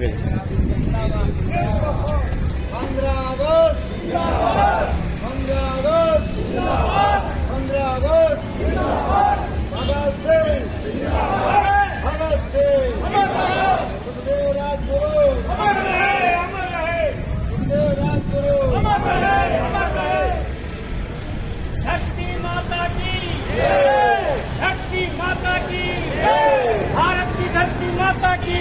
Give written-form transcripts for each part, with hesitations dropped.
गए। 15 अगस्त 15 अगस्त 15 अगस्त भगत सिंह सुखदेव राजगुरु सुखदेव राजगुरु धरती माता की धरती माता की भारत की धरती माता की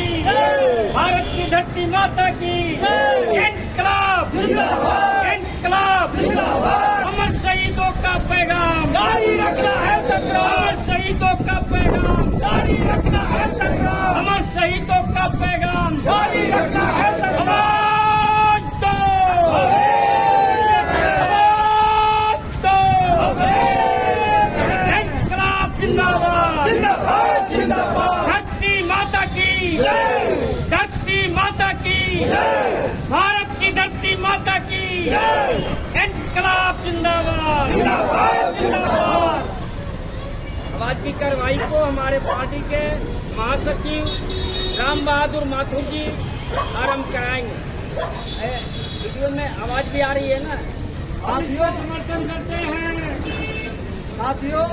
भारत की धरती माता की इनकलाब इनकलाब अमर शहीदों का पैगाम जारी रखना है संग्राम अमर शहीदों का पैगाम जारी रखना है संग्राम अमर शहीदों का पैगाम जारी रखना है संग्राम धरती माता की धरती माता की भारत की धरती माता की इनकलाब जिंदाबाद जिंदाबाद। आज की कार्रवाई को हमारे पार्टी के महासचिव राम बहादुर माथुर जी आरम्भ कराएंगे। वीडियो में आवाज भी आ रही है ना। साथियों समर्थन करते हैं। साथियों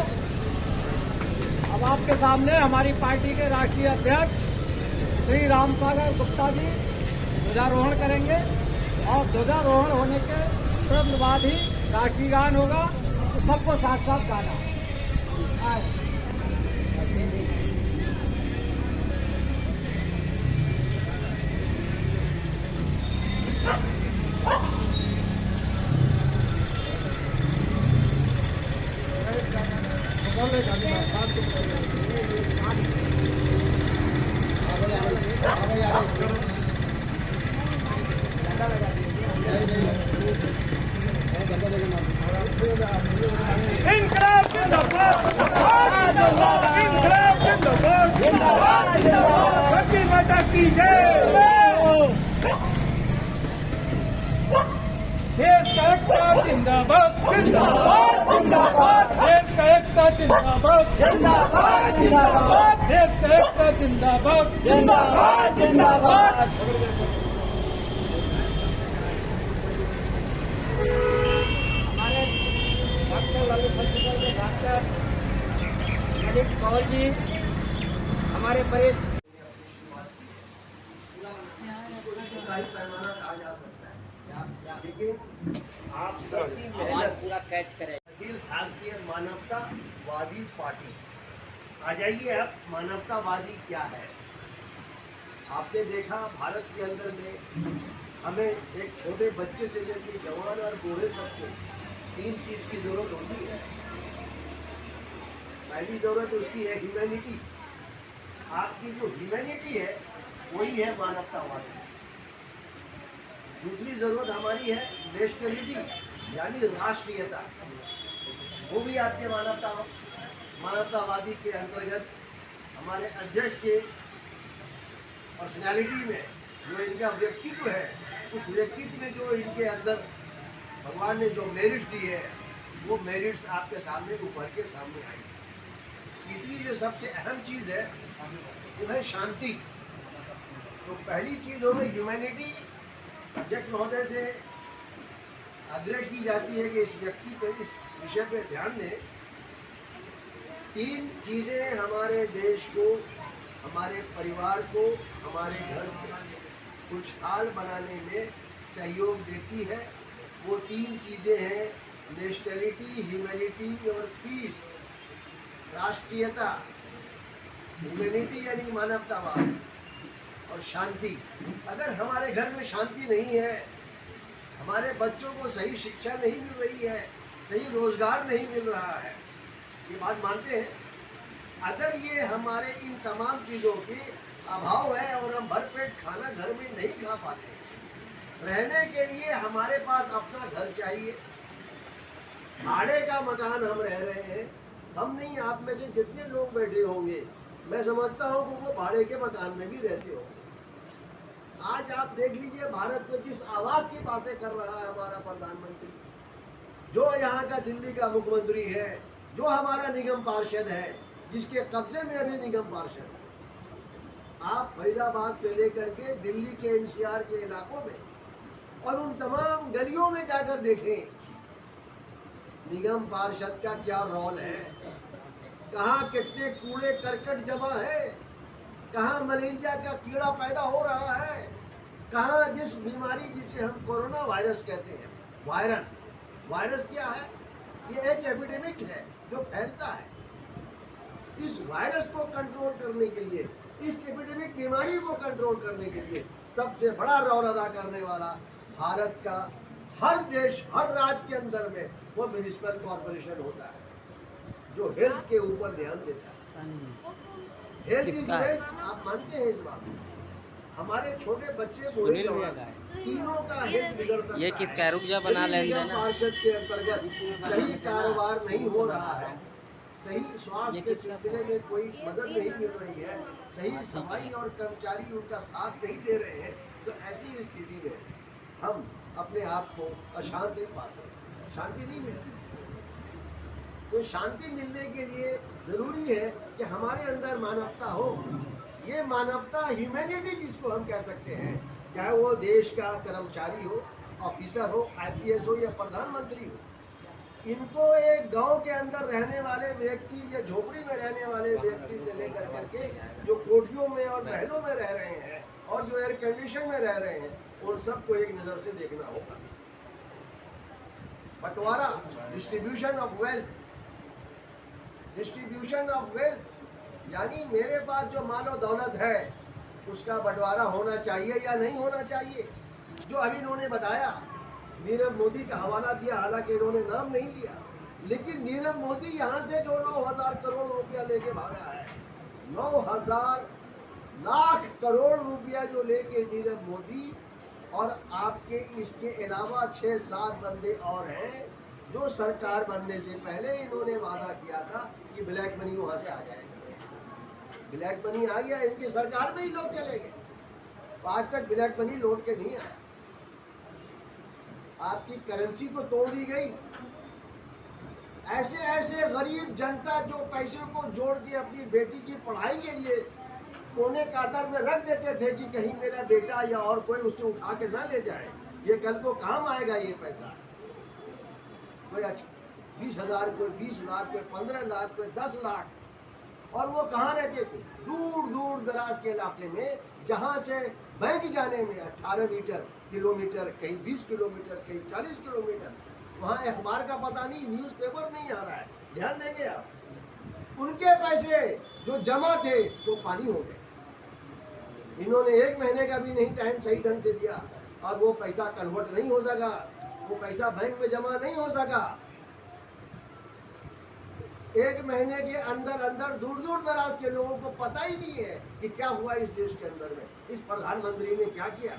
अब आपके सामने हमारी पार्टी के राष्ट्रीय अध्यक्ष श्री रामसागर गुप्ता जी ध्वजारोहण करेंगे और ध्वजारोहण होने के तुरंत बाद ही राष्ट्रीय गान होगा, तो सबको साथ साथ गाना। इनकलाब जिंदाबाद इनकलाब जिंदाबाद धरती माता की जय। देश का एकता जिंदाबाद जिंदाबाद जिंदाबाद देश का एकता जिंदाबाद जिंदाबाद जिंदाबाद देश का एकता जिंदाबाद जिंदाबाद जिंदाबाद। हमारे डॉक्टर ललित हॉस्पिटल के डॉक्टर ललित कौल जी हमारे वरिष्ठ लेकिन आप सबकी मेहनत पूरा कैच करें। अखिल भारतीय मानवतावादी पार्टी। आ जाइए अब मानवतावादी क्या है। आपने देखा भारत के अंदर में हमें एक छोटे बच्चे से लेकर जवान और बूढ़े तक को 3 चीज की जरूरत होती है। पहली जरूरत उसकी है ह्यूमैनिटी। आपकी जो ह्यूमैनिटी है वही है मानवतावाद। दूसरी जरूरत हमारी है नेशनलिटी यानी राष्ट्रीयता, वो भी आपके मानवतावादी के अंतर्गत हमारे अध्यक्ष के पर्सनालिटी में जो इनका व्यक्तित्व है, उस व्यक्तित्व में जो इनके अंदर भगवान ने जो मेरिट दी है वो मेरिट्स आपके सामने उभर के सामने आई। तीसरी जो सबसे अहम चीज़ है वो है शांति। तो पहली चीज़ हो गई ह्यूमैनिटी। अध्यक्ष महोदय से आग्रह की जाती है कि इस व्यक्ति पे इस विषय पे ध्यान दें। 3 चीज़ें हमारे देश को, हमारे परिवार को, हमारे घर को खुशहाल बनाने में सहयोग देती है। वो 3 चीज़ें हैं नेशनलिटी, ह्यूमैनिटी और पीस। राष्ट्रीयता, ह्यूमैनिटी यानी मानवतावाद और शांति। अगर हमारे घर में शांति नहीं है, हमारे बच्चों को सही शिक्षा नहीं मिल रही है, सही रोजगार नहीं मिल रहा है, ये बात मानते हैं। अगर ये हमारे इन तमाम चीज़ों के अभाव है और हम भरपेट खाना घर में नहीं खा पाते, रहने के लिए हमारे पास अपना घर चाहिए। भाड़े का मकान हम रह रहे हैं, हम नहीं, आप में से जितने लोग बैठे होंगे मैं समझता हूँ कि वो भाड़े के मकान में भी रहते होंगे। आज आप देख लीजिए भारत में जिस आवास की बातें कर रहा है हमारा प्रधानमंत्री, जो यहाँ का दिल्ली का मुख्यमंत्री है, जो हमारा निगम पार्षद है, जिसके कब्जे में अभी निगम पार्षद है, आप फरीदाबाद से लेकर के दिल्ली के एनसीआर के इलाकों में और उन तमाम गलियों में जाकर देखें निगम पार्षद का क्या रोल है, कहाँ कितने कूड़े करकट जमा है, कहाँ मलेरिया का कीड़ा पैदा हो रहा है, कहाँ जिस बीमारी जिसे हम कोरोना वायरस कहते हैं, वायरस क्या है? ये एक एपिडेमिक है जो फैलता है। इस वायरस को कंट्रोल करने के लिए, इस एपिडेमिक बीमारी को कंट्रोल करने के लिए सबसे बड़ा रोल अदा करने वाला भारत का हर देश, हर राज्य के अंदर में वो म्युनिसिपल कॉर्पोरेशन होता है जो हेल्थ के ऊपर ध्यान देता है। हेल्थ इज वेल्थ, आप मानते हैं इस बात को? हमारे छोटे बच्चे, बूढ़े जवान, तीनों का हेल्थ बिगड़ सकता है। ये किसका रुपया बना लेन देन पार्षद के अंतर्गत सही कारोबार नहीं हो रहा है, सही स्वास्थ्य के सिलसिले में कोई मदद नहीं मिल रही है, सही सफाई और कर्मचारी उनका साथ नहीं दे रहे हैं, तो ऐसी स्थिति में हम अपने आप को अशांति पाते हैं, शांति नहीं मिलती। तो शांति मिलने के लिए जरूरी है कि हमारे अंदर मानवता हो। ये मानवता, ह्यूमैनिटी जिसको हम कह सकते हैं, चाहे वो देश का कर्मचारी हो, ऑफिसर हो, आईपीएस हो या प्रधानमंत्री हो, इनको एक गांव के अंदर रहने वाले व्यक्ति या झोपड़ी में रहने वाले व्यक्ति से लेकर करके जो कोठियों में और महलों में रह रहे हैं और जो एयर कंडीशन में रह रहे हैं, उन सबको एक नज़र से देखना होगा। बंटवारा, डिस्ट्रीब्यूशन ऑफ वेल्थ, यानी मेरे पास जो मालो दौलत है उसका बंटवारा होना चाहिए या नहीं होना चाहिए। जो अभी इन्होंने बताया, नीरव मोदी का हवाला दिया, हालांकि इन्होंने नाम नहीं लिया, लेकिन नीरव मोदी यहाँ से जो 9,000 करोड़ रुपया लेके भागा है, 9,000 लाख करोड़ रुपया जो लेके नीरव मोदी, और आपके इसके अलावा 6-7 बंदे और हैं जो सरकार बनने से पहले इन्होंने वादा किया था कि ब्लैक मनी वहाँ से आ जाएगा। ब्लैक मनी आ गया, इनकी सरकार में ही लोग चले गए, आज तक ब्लैक मनी लौट के नहीं आया। आपकी करेंसी को तोड़ दी गई। ऐसे ऐसे गरीब जनता जो पैसे को जोड़ के अपनी बेटी की पढ़ाई के लिए कोने कातर में रख देते थे कि कहीं मेरा बेटा या और कोई उससे उठा के ना ले जाए, ये कल को काम आएगा ये पैसा। कोई 20,000, कोई 20 लाख, कोई 15 लाख, कोई 10 लाख, और वो कहाँ रहते थे? दूर दूर दराज के इलाके में, जहाँ से बैंक जाने में 18 किलोमीटर, कहीं 20 किलोमीटर, कहीं 40 किलोमीटर, वहाँ अखबार का पता नहीं, न्यूज़पेपर नहीं आ रहा है। ध्यान देंगे आप, उनके पैसे जो जमा थे तो पानी हो गए। इन्होंने 1 महीने का भी नहीं टाइम सही ढंग से दिया और वो पैसा कन्वर्ट नहीं हो सका, वो पैसा बैंक में जमा नहीं हो सका। 1 महीने के अंदर अंदर दूर दूर दराज के लोगों को पता ही नहीं है कि क्या हुआ इस देश के अंदर में, इस प्रधानमंत्री ने क्या किया,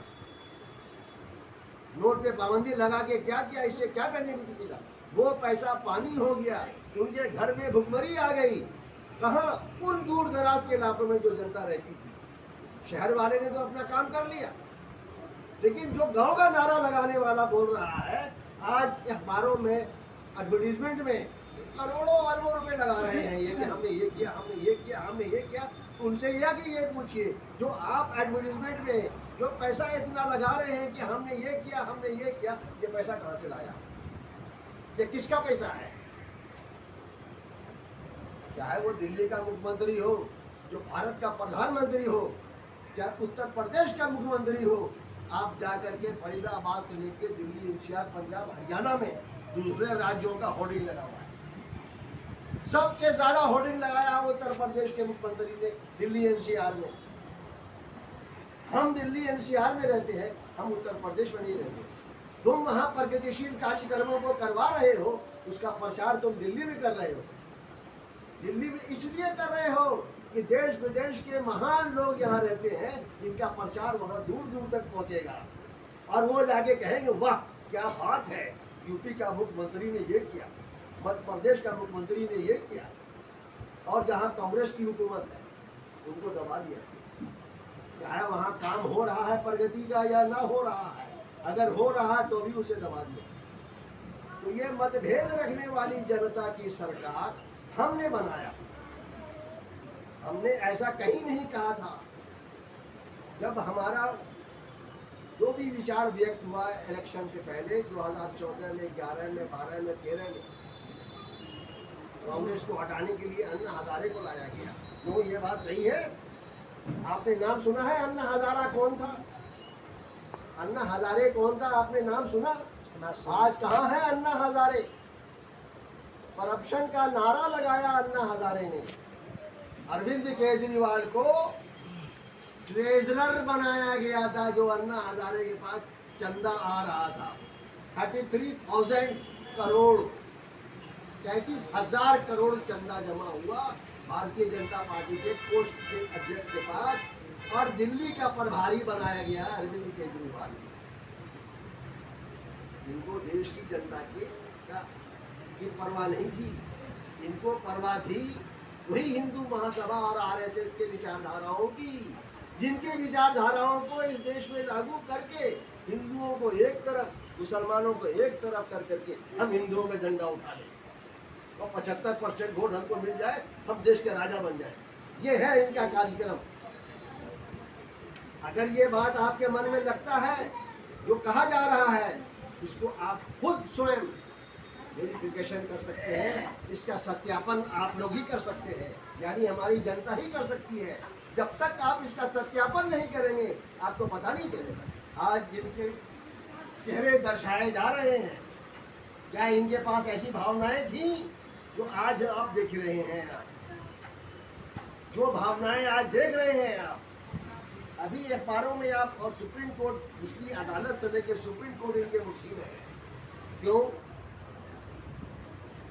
नोट पे पाबंदी लगा के क्या किया, इससे क्या बेनिफिट मिला। वो पैसा पानी हो गया, उनके घर में भुखमरी आ गई। कहाँ? उन दूर दराज के इलाकों में जो जनता रहती थी। शहर वाले ने तो अपना काम कर लिया, लेकिन जो गांव का नारा लगाने वाला बोल रहा है, आज अखबारों में एडवर्टीजमेंट में करोड़ों अरबों रुपए लगा रहे हैं, ये कि हमने ये किया, हमने ये किया, हमने ये किया। उनसे यह कि ये पूछिए, जो आप एडवर्टीजमेंट में जो पैसा इतना लगा रहे हैं कि हमने ये किया, हमने ये किया, ये पैसा कहाँ से लाया? ये किसका पैसा है? चाहे वो दिल्ली का मुख्यमंत्री हो, जो भारत का प्रधानमंत्री हो, चाहे उत्तर प्रदेश का मुख्यमंत्री हो, आप जाकर के फरीदाबाद से लेकर दिल्ली, एनसीआर, पंजाब, हरियाणा में दूसरे राज्यों का होर्डिंग लगा हुआ है। सबसे ज्यादा होर्डिंग लगाया उत्तर प्रदेश के मुख्यमंत्री ने दिल्ली एनसीआर में। हम दिल्ली एनसीआर में रहते हैं, हम उत्तर प्रदेश में नहीं रहते। तुम वहां प्रगतिशील कार्यक्रमों को करवा रहे हो, उसका प्रचार तुम दिल्ली में कर रहे हो। दिल्ली में इसलिए कर रहे हो कि देश विदेश के महान लोग यहाँ रहते हैं, इनका प्रचार वहाँ दूर दूर तक पहुँचेगा और वो जाके कहेंगे वाह क्या बात है, यूपी का मुख्यमंत्री ने ये किया, मध्य प्रदेश का मुख्यमंत्री ने ये किया, और जहाँ कांग्रेस की हुकूमत है उनको दबा दिया। चाहे वहाँ काम हो रहा है प्रगति का या ना हो रहा है, अगर हो रहा है तो भी उसे दबा दिया। तो ये मतभेद रखने वाली जनता की सरकार हमने बनाया। हमने ऐसा कहीं नहीं कहा था जब हमारा जो भी विचार व्यक्त हुआ इलेक्शन से पहले 2014 में, 11 में, 12 में, 13 में, कांग्रेस को हटाने के लिए अन्ना हजारे को लाया गया। क्यों ये बात सही है? आपने नाम सुना है अन्ना हजारा कौन था? अन्ना हजारे कौन था? आपने नाम सुना? आज कहाँ है अन्ना हजारे? करप्शन का नारा लगाया अन्ना हजारे ने। अरविंद केजरीवाल को ट्रेजरर बनाया गया था। जो अन्ना हजारे के पास चंदा आ रहा था 33,000 करोड़, 33,000 करोड़ चंदा जमा हुआ भारतीय जनता पार्टी के पोस्ट के अध्यक्ष के पास, और दिल्ली का प्रभारी बनाया गया अरविंद केजरीवाल। इनको देश की जनता की परवाह नहीं थी, इनको परवाह थी वही हिंदू महासभा और आरएसएस के विचारधाराओं की, जिनके विचारधाराओं को इस देश में लागू करके हिंदुओं को एक तरफ, मुसलमानों को एक तरफ कर करके हम हिंदुओं का झंडा उठा लें और 75% वोट हमको मिल जाए, हम देश के राजा बन जाए। ये है इनका कार्यक्रम। अगर ये बात आपके मन में लगता है, जो कहा जा रहा है, इसको आप खुद स्वयं वेरिफिकेशन कर सकते हैं, इसका सत्यापन आप लोग ही कर सकते हैं, यानी हमारी जनता ही कर सकती है। जब तक आप इसका सत्यापन नहीं करेंगे आपको पता नहीं चलेगा। आज जिनके चेहरे दर्शाए जा रहे हैं, क्या इनके पास ऐसी भावनाएं थी जो आज आप देख रहे हैं? जो भावनाएं आज देख रहे हैं आप, अभी अखबारों में आप, और सुप्रीम कोर्ट, पिछली अदालत से लेकर सुप्रीम कोर्ट इनके मुट्ठी में है। क्यों?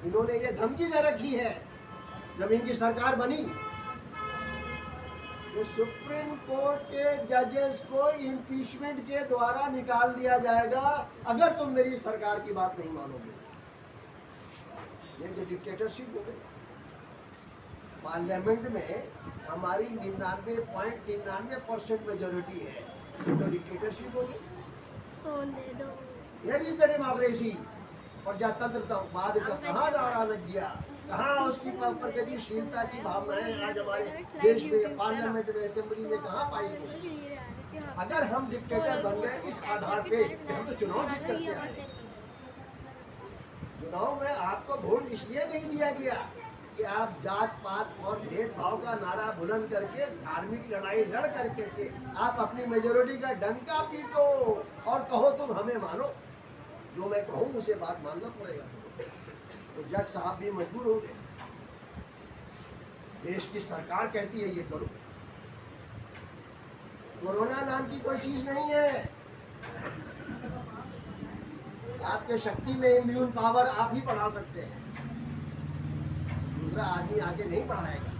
इन्होंने ये धमकी दे रखी है जब इनकी सरकार बनी, तो सुप्रीम कोर्ट के जजेस को इम्पीचमेंट के द्वारा निकाल दिया जाएगा अगर तुम मेरी सरकार की बात नहीं मानोगे। ये जो डिक्टेटरशिप हो गई, पार्लियामेंट में हमारी 99.99% मेजोरिटी है, तो डिक्टेटरशिप हो गई। ये इज द डेमोक्रेसी। प्रजातंत्रवाद का कहाँ नारा लग गया, कहाँ उसकी प्रगतिशीलता की भावनाएं आज हमारे देश में, पार्लियामेंट में, असेंबली में कहाँ पाई गई? अगर हम डिक्टेटर बन गए इस आधार पे कि हम तो चुनाव जीत करके आए। चुनाव में आपको वोट इसलिए नहीं दिया गया कि आप जात पात और भेदभाव का नारा बुलंद करके, धार्मिक लड़ाई लड़ करके आप अपनी मेजोरिटी का डंका पीटो और कहो तुम हमें मानो। जो मैं कहूँ उसे बात मानना पड़ेगा। तो जज साहब भी मजबूर हो गए। देश की सरकार कहती है ये करो। कोरोना नाम की कोई चीज नहीं है। आपके शक्ति में इम्यून पावर आप ही बढ़ा सकते हैं, दूसरा आदमी आगे नहीं बढ़ाएगा।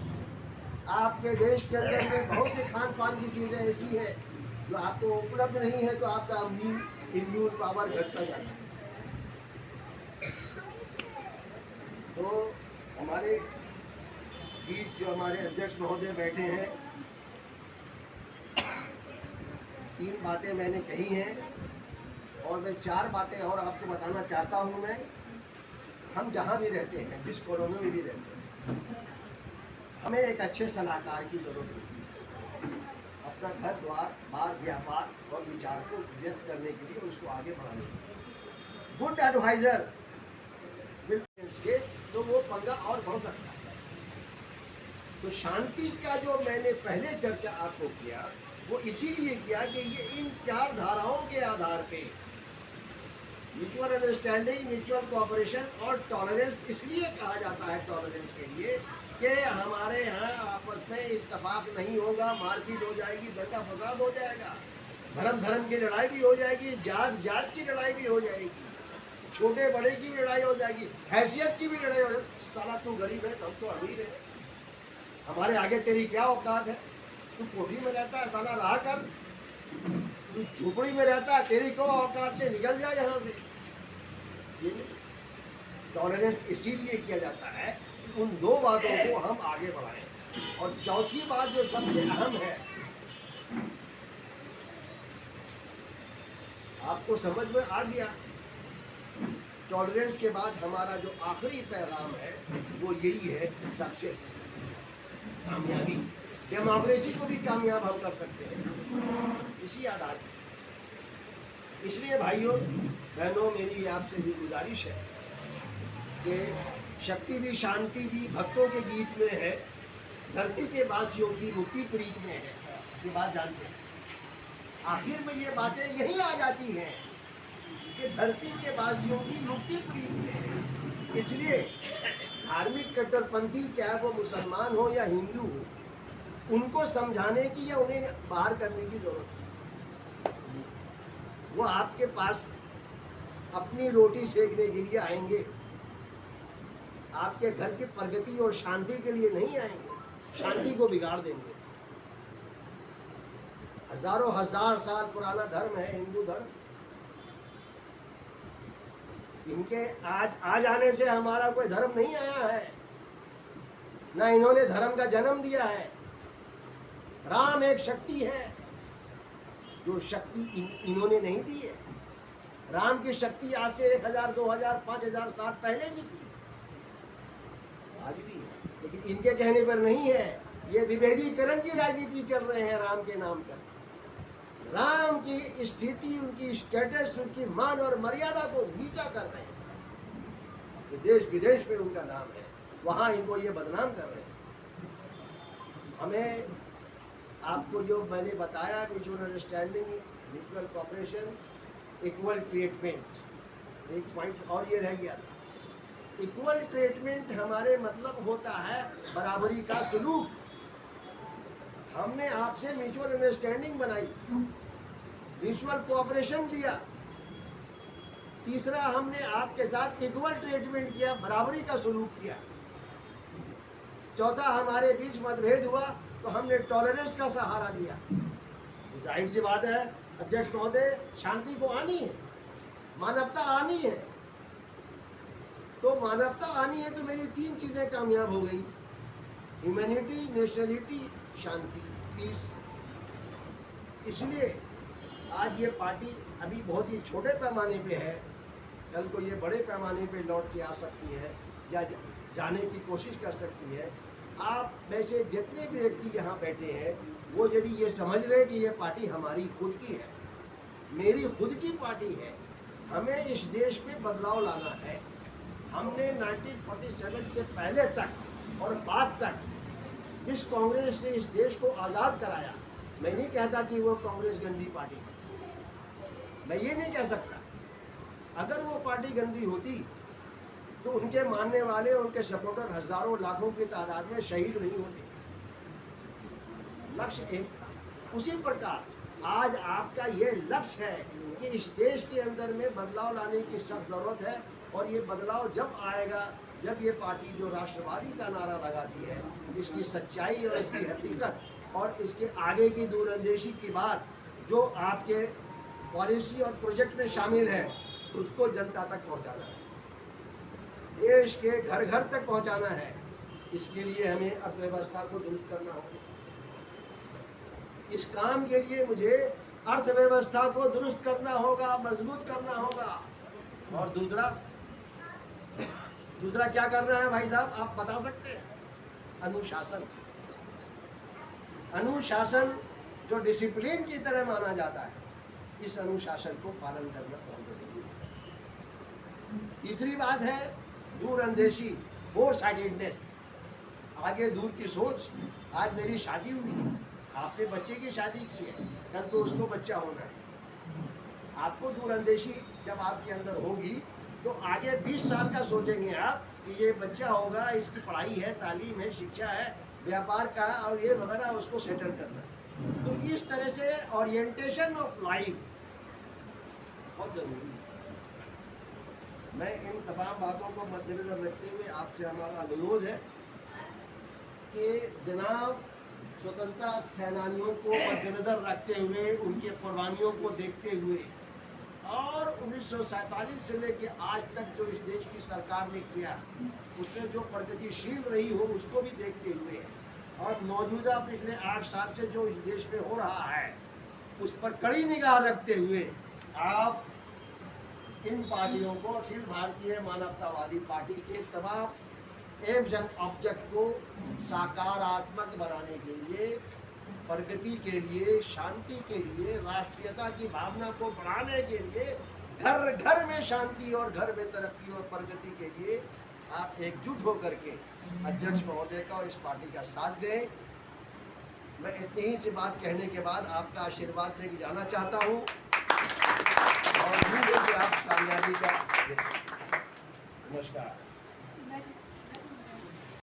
आपके देश के अंदर में बहुत से खान पान की चीजें ऐसी है जो आपको उपलब्ध नहीं है, तो आपका इम्यून पावर घटता जाता है। तो हमारे बीच जो हमारे अध्यक्ष महोदय बैठे हैं, 3 बातें मैंने कही हैं और मैं 4 बातें और आपको बताना चाहता हूं। मैं, हम जहां भी रहते हैं, जिस कॉलोनी में भी रहते हैं, हमें एक अच्छे सलाहकार की जरूरत होती है। अपना घर द्वार, बात, व्यापार और विचार को व्यक्त करने के लिए, उसको आगे बढ़ाने के लिए गुड एडवाइजर के, तो वो पंगा और बढ़ सकता है। तो शांति का जो मैंने पहले चर्चा आपको किया, वो इसीलिए किया कि ये इन 4 धाराओं के आधार पे म्यूचुअल अंडरस्टैंडिंग, म्यूचुअल कोऑपरेशन और टॉलरेंस, इसलिए कहा जाता है टॉलरेंस के लिए कि हमारे यहाँ आपस में इत्तेफाक नहीं होगा, मारपीट हो जाएगी, दंगा फसाद हो जाएगा, धर्म धर्म की लड़ाई भी हो जाएगी, जात जात की लड़ाई भी हो जाएगी, छोटे बड़े की भी लड़ाई हो जाएगी, हैसियत की भी लड़ाई हो जाएगी। साला तू गरीब है, तब तो अमीर है, हमारे आगे तेरी क्या औकात है? तू कोठी में रहता है, साला रहा कर, तू झोपड़ी में रहता है, तेरी को औकात है, निकल जा यहाँ से। टॉलरेंस इसीलिए किया जाता है कि उन 2 बातों को हम आगे बढ़ाएं। और चौथी बात जो सबसे अहम है, आपको समझ में आ गया, टॉलरेंस के बाद हमारा जो आखिरी पैगाम है वो यही है, सक्सेस, कामयाबी। डेमोक्रेसी को भी कामयाब हम कर सकते हैं इसी आधार पर। इसलिए भाइयों बहनों, मेरी आपसे भी गुजारिश है कि शक्ति भी शांति भी भक्तों के गीत में है, धरती के वासियों की मुक्ति प्रीत में है। ये बात जानते हैं, आखिर में ये बातें यही आ जाती हैं कि धरती के वासियों की मुक्ति प्रीत में है। इसलिए धार्मिक कट्टरपंथी, चाहे वो मुसलमान हो या हिंदू हो, उनको समझाने की या उन्हें बाहर करने की जरूरत है। वो आपके पास अपनी रोटी सेकने के लिए आएंगे, आपके घर की प्रगति और शांति के लिए नहीं आएंगे, शांति को बिगाड़ देंगे। हजारों हजार साल पुराना धर्म है हिंदू धर्म। इनके आज आने से हमारा कोई धर्म नहीं आया है, ना इन्होंने धर्म का जन्म दिया है। राम एक शक्ति है, जो शक्ति इन्होंने नहीं दी है। राम की शक्ति आज से 1000, 2000, 5000 साल पहले भी थी, आज भी है, लेकिन इनके कहने पर नहीं है। ये विभेदीकरण की राजनीति चल रहे हैं राम के नाम पर। राम की स्थिति, उनकी स्टेटस, उनकी मान और मर्यादा को नीचा कर रहे हैं। देश विदेश में उनका नाम है, वहां इनको ये बदनाम कर रहे हैं। हमें आपको जो मैंने बताया, mutual understanding, mutual cooperation, equal treatment, एक पॉइंट और ये रह गया था। इक्वल ट्रीटमेंट हमारे मतलब होता है बराबरी का सलूक। हमने आपसे म्यूचुअल अंडरस्टैंडिंग बनाई, म्यूचुअल कोऑपरेशन दिया। तीसरा, हमने आपके साथ इक्वल ट्रीटमेंट किया, बराबरी का सलूक किया। चौथा, हमारे बीच मतभेद हुआ तो हमने टॉलरेंस का सहारा लिया। जाहिर सी बात है अध्यक्ष महोदय, शांति को आनी है, मानवता आनी है। तो मानवता आनी है तो मेरी 3 चीजें कामयाब हो गई: ह्यूमैनिटी, नेशनलिटी, शांति, पीस। इसलिए आज ये पार्टी अभी बहुत ही छोटे पैमाने पे है, कल को ये बड़े पैमाने पे लौट के आ सकती है या जाने की कोशिश कर सकती है। आप में से जितने भी व्यक्ति यहाँ बैठे हैं, वो यदि ये समझ रहे कि ये पार्टी हमारी खुद की है, मेरी खुद की पार्टी है, हमें इस देश में बदलाव लाना है। हमने 1947 से पहले तक और बाद तक इस कांग्रेस से इस देश को आज़ाद कराया। मैं नहीं कहता कि वो कांग्रेस गंदी पार्टी है, मैं ये नहीं कह सकता। अगर वो पार्टी गंदी होती तो उनके मानने वाले, उनके सपोर्टर हजारों लाखों की तादाद में शहीद नहीं होते। लक्ष्य एक था। उसी प्रकार आज आपका ये लक्ष्य है कि इस देश के अंदर में बदलाव लाने की सख्त जरूरत है। और ये बदलाव जब आएगा जब ये पार्टी जो राष्ट्रवादी का नारा लगाती है, इसकी सच्चाई और इसकी हकीकत और इसके आगे की दूरंदेशी की बात जो आपके पॉलिसी और प्रोजेक्ट में शामिल है, उसको जनता तक पहुंचाना है, देश के घर घर तक पहुंचाना है। इसके लिए हमें अर्थव्यवस्था को दुरुस्त करना होगा। इस काम के लिए मुझे अर्थव्यवस्था को दुरुस्त करना होगा, मजबूत करना होगा। और दूसरा क्या करना है भाई साहब, आप बता सकते हैं? अनुशासन। अनुशासन जो डिसिप्लिन की तरह माना जाता है, इस अनुशासन को पालन करना बहुत जरूरी है। तीसरी बात है दूरअंदेशी, फोर साइडेडनेस, आगे दूर की सोच। आज मेरी शादी हुई है, आपने बच्चे की शादी की है, कल को उसको बच्चा होना है। आपको दूरअंदेशी जब आपके अंदर होगी तो आगे 20 साल का सोचेंगे आप कि ये बच्चा होगा, इसकी पढ़ाई है, तालीम है, शिक्षा है, व्यापार का और ये वगैरह, उसको सेटल करना है। तो इस तरह से ओरिएंटेशन ऑफ लाइफ बहुत जरूरी है। मैं इन तमाम बातों को मद्देनजर रखते हुए आपसे हमारा अनुरोध है कि जनाब स्वतंत्रता सेनानियों को मद्देनजर रखते हुए, उनकी कुर्बानियों को देखते हुए और 1947 से लेकर आज तक जो इस देश की सरकार ने किया, उसमें जो प्रगतिशील रही हो उसको भी देखते हुए और मौजूदा पिछले 8 साल से जो इस देश में हो रहा है उस पर कड़ी निगाह रखते हुए आप इन पार्टियों को, अखिल भारतीय मानवतावादी पार्टी के तमाम एम्स एंड ऑब्जेक्ट को सकारात्मक बनाने के लिए, प्रगति के लिए, शांति के लिए, राष्ट्रीयता की भावना को बढ़ाने के लिए, घर घर में शांति और घर में तरक्की और प्रगति के लिए आप एकजुट होकर के अध्यक्ष महोदय का और इस पार्टी का साथ दें। मैं इतनी ही सी बात कहने के बाद आपका आशीर्वाद लेके जाना चाहता हूँ और उम्मीद है कि आप कामयाबी का नमस्कार।